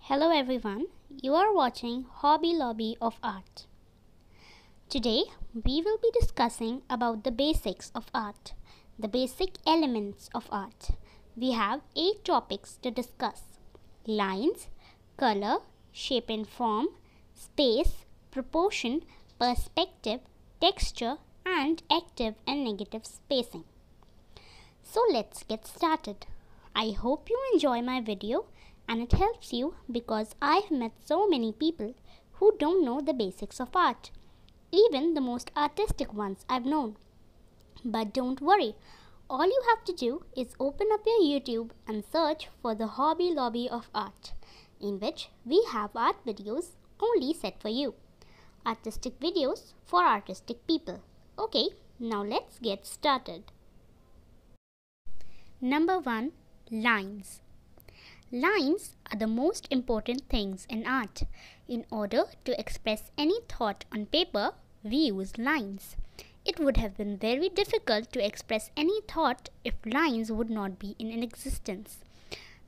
Hello everyone, you are watching Hobby Lobby of Art. Today we will be discussing about the basics of art, the basic elements of art. We have 8 topics to discuss: lines, color, shape and form, space, proportion, perspective, texture and active and negative spacing. So let's get started. I hope you enjoy my video and it helps you because I've met so many people who don't know the basics of art, even the most artistic ones I've known. But don't worry, all you have to do is open up your YouTube and search for the Hobby Lobby of Art, in which we have art videos only set for you. Artistic videos for artistic people. Okay, now let's get started. Number 1. Lines. Lines are the most important things in art. In order to express any thought on paper, we use lines. It would have been very difficult to express any thought if lines would not be in existence.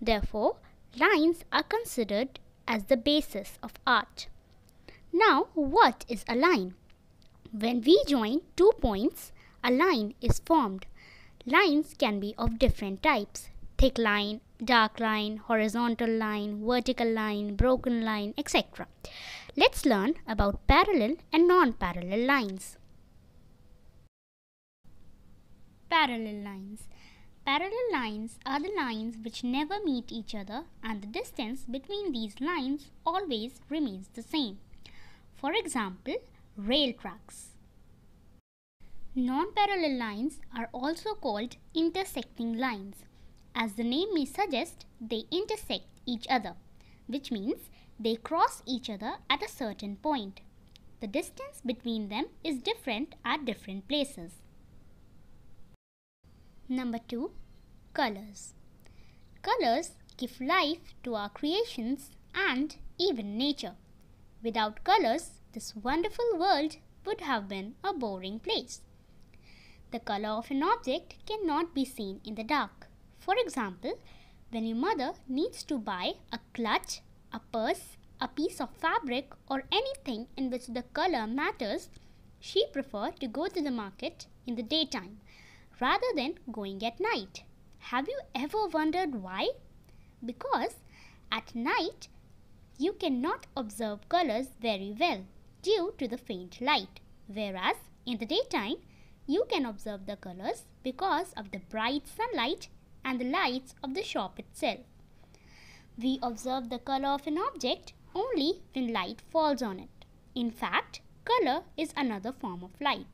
Therefore, lines are considered as the basis of art. Now, what is a line? When we join 2 points, a line is formed. Lines can be of different types: thick line, dark line, horizontal line, vertical line, broken line, etc. Let's learn about parallel and non-parallel lines. Parallel lines. Parallel lines are the lines which never meet each other, and the distance between these lines always remains the same. For example, rail tracks. Non-parallel lines are also called intersecting lines. As the name may suggest, they intersect each other, which means they cross each other at a certain point. The distance between them is different at different places. Number 2. Colors. Colors give life to our creations and even nature. Without colors, this wonderful world would have been a boring place. The color of an object cannot be seen in the dark. For example, when your mother needs to buy a clutch, a purse, a piece of fabric or anything in which the color matters, she prefers to go to the market in the daytime rather than going at night. Have you ever wondered why? Because at night you cannot observe colors very well due to the faint light, whereas in the daytime you can observe the colors because of the bright sunlight and the lights of the shop itself. We observe the color of an object only when light falls on it. In fact, color is another form of light.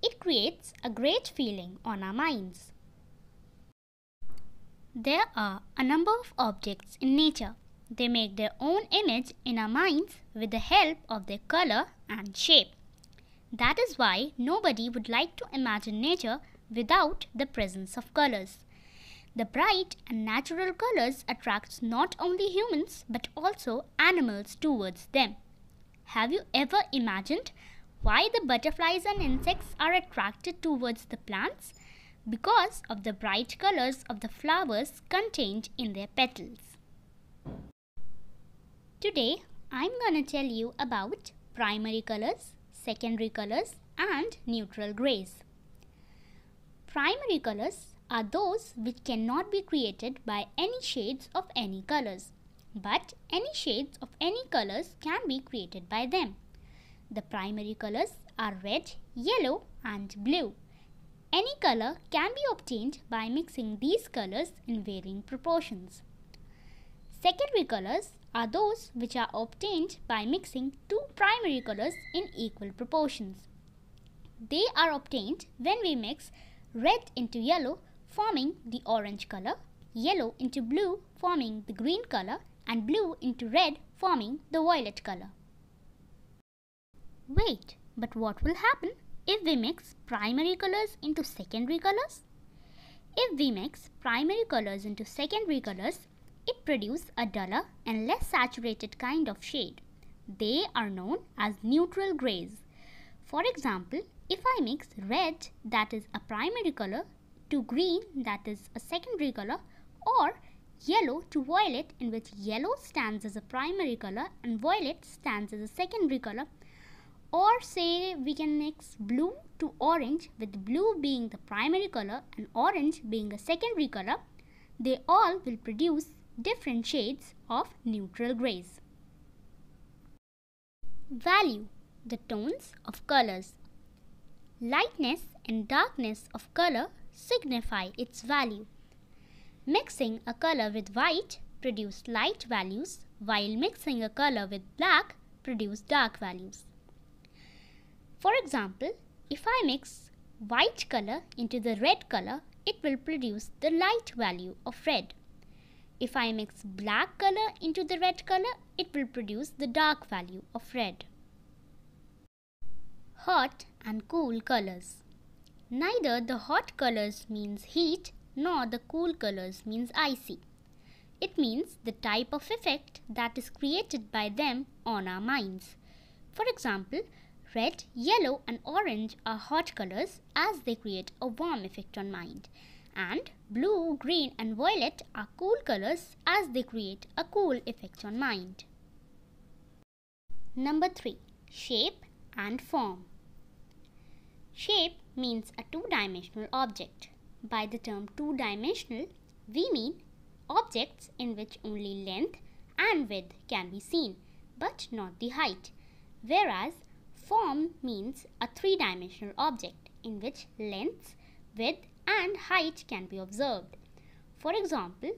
It creates a great feeling on our minds. There are a number of objects in nature. They make their own image in our minds with the help of their color and shape. That is why nobody would like to imagine nature without the presence of colors. The bright and natural colors attract not only humans but also animals towards them. Have you ever imagined why the butterflies and insects are attracted towards the plants? Because of the bright colors of the flowers contained in their petals. Today, I'm going to tell you about primary colors, secondary colors, and neutral grays. Primary colors are those which cannot be created by any shades of any colors, but any shades of any colors can be created by them. The primary colors are red, yellow, and blue. Any color can be obtained by mixing these colors in varying proportions. Secondary colors are those which are obtained by mixing 2 primary colors in equal proportions. They are obtained when we mix red into yellow, forming the orange color, yellow into blue, forming the green color, and blue into red, forming the violet color. Wait, but what will happen if we mix primary colors into secondary colors? If we mix primary colors into secondary colors, it produces a duller and less saturated kind of shade. They are known as neutral grays. For example, if I mix red, that is a primary color, to green, that is a secondary color, or yellow to violet, in which yellow stands as a primary color and violet stands as a secondary color. Or say we can mix blue to orange, with blue being the primary color and orange being a secondary color. They all will produce different shades of neutral grays. Value: the tones of colors. Lightness and darkness of color signify its value. Mixing a color with white produces light values, while mixing a color with black produces dark values. For example, if I mix white color into the red color, it will produce the light value of red. If I mix black color into the red color, it will produce the dark value of red. Hot and cool colors. Neither the hot colors means heat nor the cool colors means icy. It means the type of effect that is created by them on our minds. For example, red, yellow and orange are hot colors as they create a warm effect on mind. And blue, green and violet are cool colors as they create a cool effect on mind. Number 3. Shape and form. Shape means a two-dimensional object. By the term two-dimensional, we mean objects in which only length and width can be seen, but not the height. Whereas form means a three-dimensional object in which length, width and height can be observed. For example,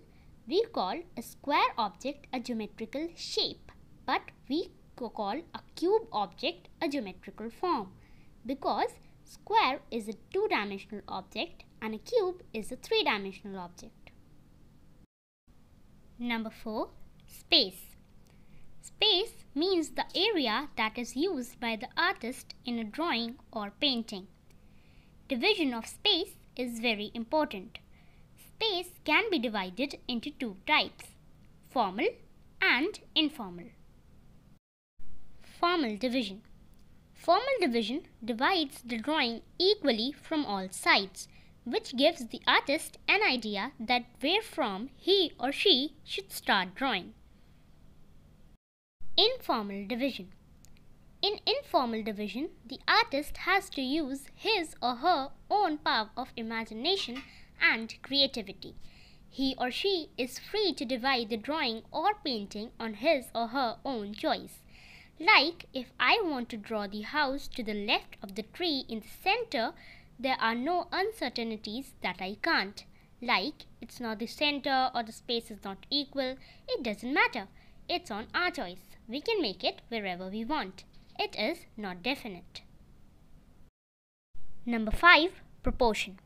we call a square object a geometrical shape, but we call a cube object a geometrical form, because square is a two-dimensional object and a cube is a three-dimensional object. Number 4. Space. Space means the area that is used by the artist in a drawing or painting. Division of space is very important. Space can be divided into two types: formal and informal. Formal division. Formal division divides the drawing equally from all sides, which gives the artist an idea that where from he or she should start drawing. Informal division. In informal division, the artist has to use his or her own power of imagination and creativity. He or she is free to divide the drawing or painting on his or her own choice. Like, if I want to draw the house to the left of the tree in the center, there are no uncertainties that I can't. Like, it's not the center or the space is not equal. It doesn't matter. It's on our choice. We can make it wherever we want. It is not definite. Number 5. Proportion.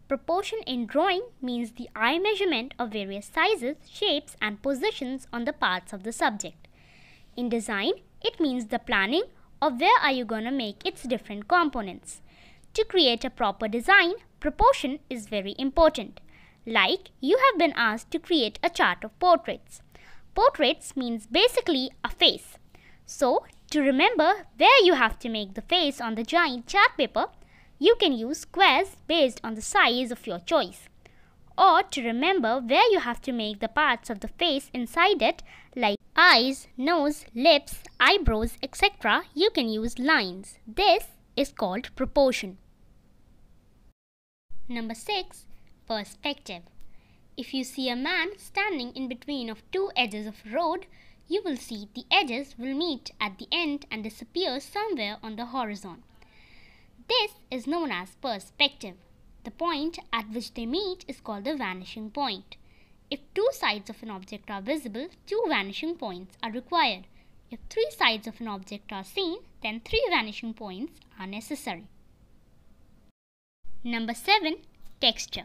Proportion in drawing means the eye measurement of various sizes, shapes and positions on the parts of the subject. In design, it means the planning of where are you gonna make its different components. To create a proper design, proportion is very important. Like, you have been asked to create a chart of portraits. Portraits means basically a face. So, to remember where you have to make the face on the giant chart paper, you can use squares based on the size of your choice. Or to remember where you have to make the parts of the face inside it, like eyes, nose, lips, eyebrows, etc., you can use lines. This is called proportion. Number 6. Perspective. If you see a man standing in between of two edges of a road, you will see the edges will meet at the end and disappear somewhere on the horizon. This is known as perspective. The point at which they meet is called the vanishing point. If two sides of an object are visible, two vanishing points are required. If three sides of an object are seen, then three vanishing points are necessary. Number 7. Texture.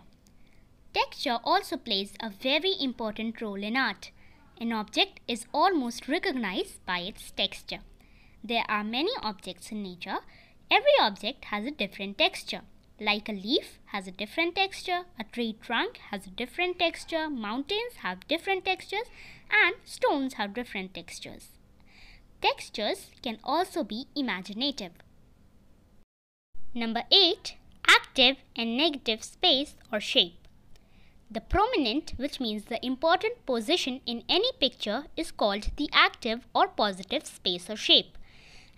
Texture also plays a very important role in art. An object is almost recognized by its texture. There are many objects in nature. Every object has a different texture. Like a leaf has a different texture, a tree trunk has a different texture, mountains have different textures, and stones have different textures. Textures can also be imaginative. Number 8. Active and negative space or shape. The prominent, which means the important position in any picture, is called the active or positive space or shape,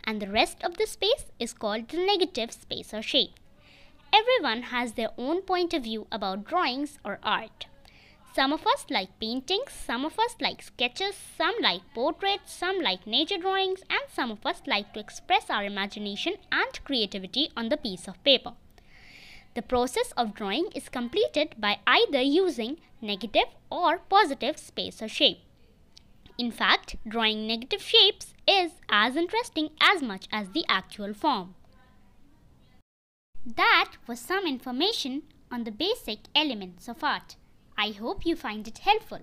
and the rest of the space is called the negative space or shape. Everyone has their own point of view about drawings or art. Some of us like paintings, some of us like sketches, some like portraits, some like nature drawings, and some of us like to express our imagination and creativity on the piece of paper. The process of drawing is completed by either using negative or positive space or shape. In fact, drawing negative shapes is as interesting as much as the actual form. That was some information on the basic elements of art. I hope you find it helpful.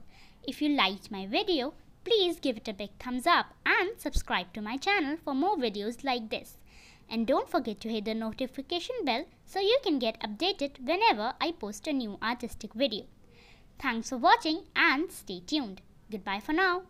If you liked my video, please give it a big thumbs up and subscribe to my channel for more videos like this. And don't forget to hit the notification bell so you can get updated whenever I post a new artistic video. Thanks for watching and stay tuned. Goodbye for now.